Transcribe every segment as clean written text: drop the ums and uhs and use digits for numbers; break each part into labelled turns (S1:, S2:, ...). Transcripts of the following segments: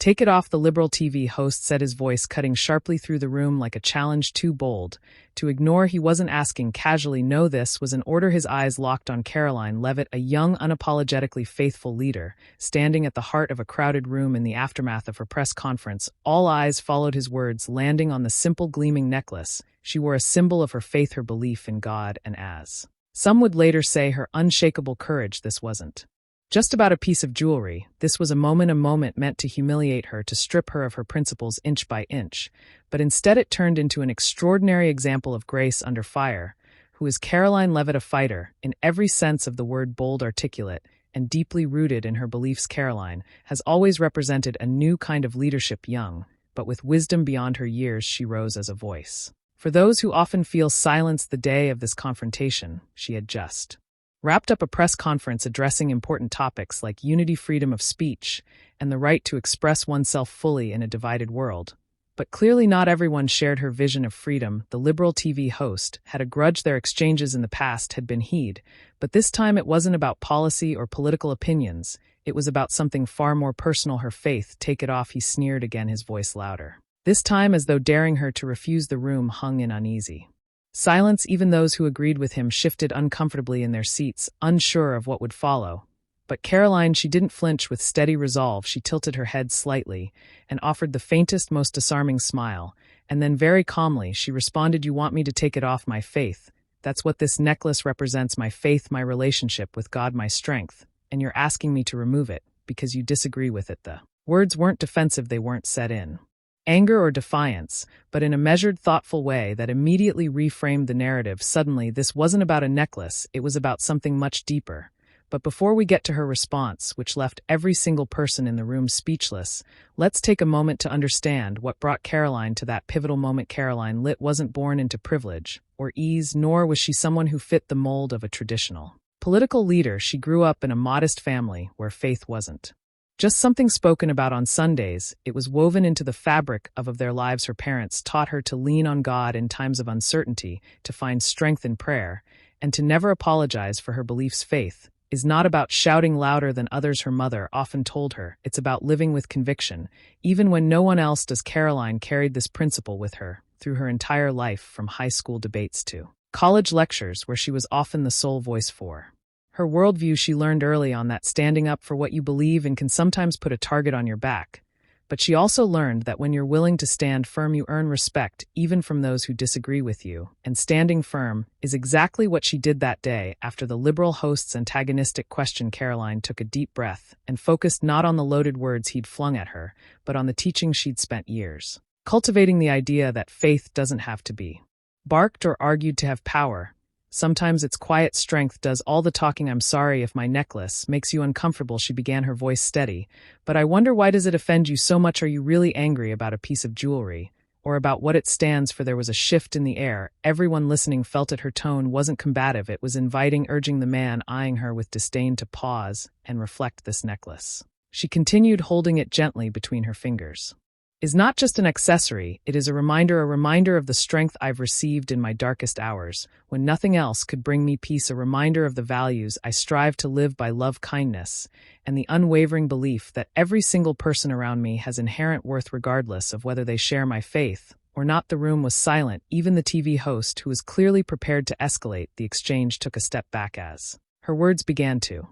S1: "Take it off," the liberal TV host said, his voice cutting sharply through the room like a challenge too bold to ignore. He wasn't asking casually. No, this was an order. His eyes locked on Karoline Leavitt, a young, unapologetically faithful leader, standing at the heart of a crowded room in the aftermath of her press conference. All eyes followed his words, landing on the simple gleaming necklace. She wore a symbol of her faith, her belief in God, and as some would later say, her unshakable courage. This wasn't just about a piece of jewelry. This was a moment meant to humiliate her, to strip her of her principles inch by inch. But instead it turned into an extraordinary example of grace under fire. Who is Karoline Leavitt? A fighter, in every sense of the word, bold, articulate, and deeply rooted in her beliefs. Karoline has always represented a new kind of leadership, young, but with wisdom beyond her years. She rose as a voice for those who often feel silenced. The day of this confrontation, she had just wrapped up a press conference addressing important topics like unity, freedom of speech, and the right to express oneself fully in a divided world. But clearly not everyone shared her vision of freedom. The liberal TV host had a grudge. Their exchanges in the past had been heated, but this time it wasn't about policy or political opinions. It was about something far more personal, her faith. "Take it off," he sneered again, his voice louder, this time as though daring her to refuse. The room hung in uneasy silence. Even those who agreed with him shifted uncomfortably in their seats, unsure of what would follow. But Karoline, she didn't flinch. With steady resolve, she tilted her head slightly and offered the faintest, most disarming smile. And then very calmly, she responded, "You want me to take it off? My faith. That's what this necklace represents. My faith, my relationship with God, my strength. And you're asking me to remove it because you disagree with it." The words weren't defensive. They weren't set in anger or defiance, but in a measured, thoughtful way that immediately reframed the narrative. Suddenly, this wasn't about a necklace, it was about something much deeper. But before we get to her response, which left every single person in the room speechless, let's take a moment to understand what brought Karoline to that pivotal moment. Karoline Leavitt wasn't born into privilege or ease, nor was she someone who fit the mold of a traditional political leader. She grew up in a modest family where faith wasn't just something spoken about on Sundays. It was woven into the fabric of their lives. Her parents taught her to lean on God in times of uncertainty, to find strength in prayer, and to never apologize for her beliefs. Faith is not about shouting louder than others, her mother often told her. It's about living with conviction, even when no one else does. Karoline carried this principle with her through her entire life, from high school debates to college lectures, where she was often the sole voice for her worldview. She learned early on that standing up for what you believe in can sometimes put a target on your back. But she also learned that when you're willing to stand firm, you earn respect, even from those who disagree with you. And standing firm is exactly what she did that day. After the liberal host's antagonistic question, Karoline took a deep breath and focused not on the loaded words he'd flung at her, but on the teaching she'd spent years cultivating, the idea that faith doesn't have to be barked or argued to have power. Sometimes its quiet strength does all the talking. "I'm sorry if my necklace makes you uncomfortable," she began, her voice steady. "But I wonder, why does it offend you so much? Are you really angry about a piece of jewelry, or about what it stands for?" There was a shift in the air. Everyone listening felt it. Her tone wasn't combative, it was inviting, urging the man eyeing her with disdain to pause and reflect. "This necklace," she continued, holding it gently between her fingers, "is not just an accessory, it is a reminder of the strength I've received in my darkest hours, when nothing else could bring me peace, a reminder of the values I strive to live by: love, kindness, and the unwavering belief that every single person around me has inherent worth, regardless of whether they share my faith or not." The room was silent. Even the TV host, who was clearly prepared to escalate the exchange, took a step back as her words began to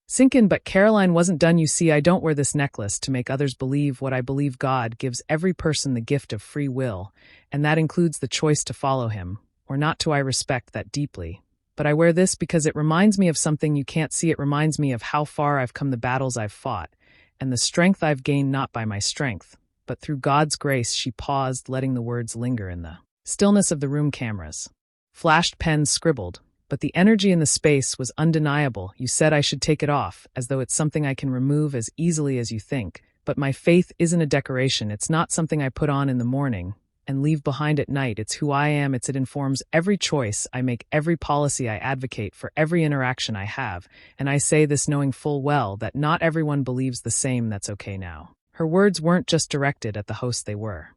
S1: sink in. But Karoline wasn't done. "You see, I don't wear this necklace to make others believe what I believe. God gives every person the gift of free will, and that includes the choice to follow him or not to. I respect that deeply. But I wear this because it reminds me of something you can't see. It reminds me of how far I've come, the battles I've fought, and the strength I've gained, not by my strength, but through God's grace." She paused, letting the words linger in the stillness of the room. Cameras flashed, pens scribbled, but the energy in the space was undeniable. "You said I should take it off, as though it's something I can remove as easily as you think. But my faith isn't a decoration. It's not something I put on in the morning and leave behind at night. It's who I am. It informs every choice I make, every policy I advocate for, every interaction I have. And I say this knowing full well that not everyone believes the same. That's okay now." Her words weren't just directed at the host, they were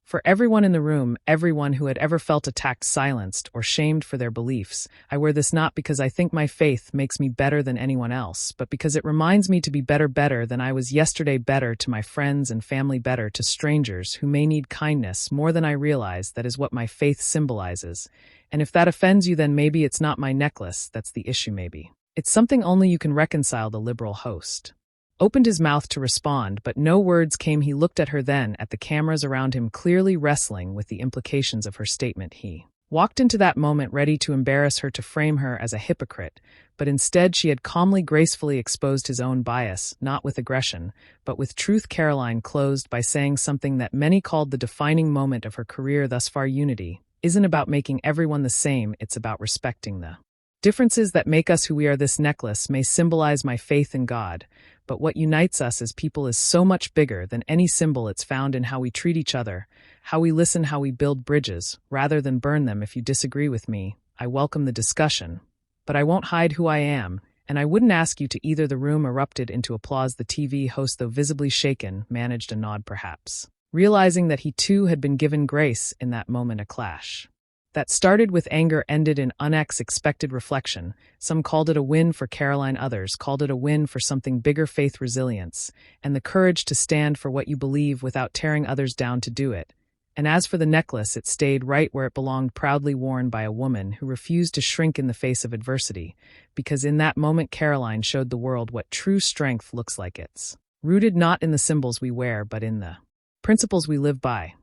S1: For everyone in the room, everyone who had ever felt attacked, silenced, or shamed for their beliefs, I wear this not because I think my faith makes me better than anyone else, but because it reminds me to be better than I was yesterday, better to my friends and family, better to strangers who may need kindness more than I realize. That is what my faith symbolizes. And if that offends you, then maybe it's not my necklace that's the issue, maybe. It's something only you can reconcile. The liberal host opened his mouth to respond, but no words came. He looked at her, then at the cameras around him, clearly wrestling with the implications of her statement. He walked into that moment ready to embarrass her, to frame her as a hypocrite, but instead she had calmly, gracefully exposed his own bias, not with aggression, but with truth. Karoline closed by saying something that many called the defining moment of her career thus far. Unity isn't about making everyone the same, it's about respecting the differences that make us who we are. This necklace may symbolize my faith in God, but what unites us as people is so much bigger than any symbol. It's found in how we treat each other, how we listen, how we build bridges, rather than burn them. If you disagree with me, I welcome the discussion, but I won't hide who I am, and I wouldn't ask you to either. The room erupted into applause. The TV host, though visibly shaken, managed a nod, perhaps realizing that he too had been given grace in that moment. A clash that started with anger ended in unexpected reflection. Some called it a win for Karoline, others called it a win for something bigger: faith, resilience, and the courage to stand for what you believe without tearing others down to do it. And as for the necklace, it stayed right where it belonged, proudly worn by a woman who refused to shrink in the face of adversity, because in that moment Karoline showed the world what true strength looks like. It's rooted not in the symbols we wear, but in the principles we live by.